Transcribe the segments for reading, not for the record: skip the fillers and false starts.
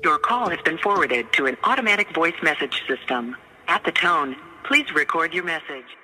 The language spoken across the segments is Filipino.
Your call has been forwarded to an automatic voice message system. At the tone, please record your message.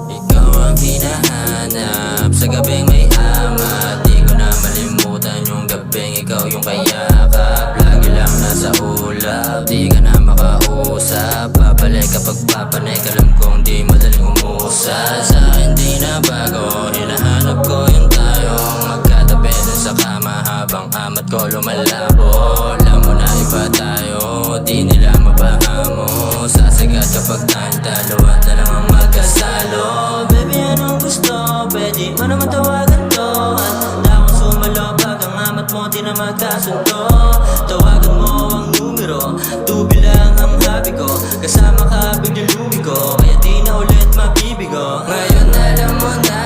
Ikaw ang hinahanap sa gabing may amat. Di ko na malimutan yung gabing ikaw yung kayakap. Lagi lang nasa ulap, di ka na makausap. Babalik kapag papanik, alam kong di madaling umusap. Sa akin di na bago, hinahanap ko yung tayong magkatabi dun sa kama habang amat ko lumalabo. Alam mo na iba tayo, di nila mapahamo. Sasagat kapag tayong dalawa na lang ang magkasalo. Baby, anong gusto? Pwede mo naman tawagan to. Handa akong sumalo pag ang amat mo di na magkasundo. Tawagan mo ang numero, tubi lang ang habi ko. Kasama ka biglang lumiko, kaya di na ulit mabibigo. Ngayon alam mo na,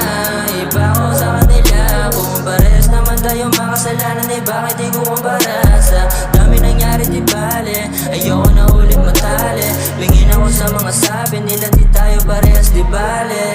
iba ko sa kanila. Kung pares naman tayo makasalanan, eh bakit di ko kumpara? Sa dami nangyari di bale, ayoko na ulit matali. Lingin ako sa mga sabi nila, di tayo parehas di bale.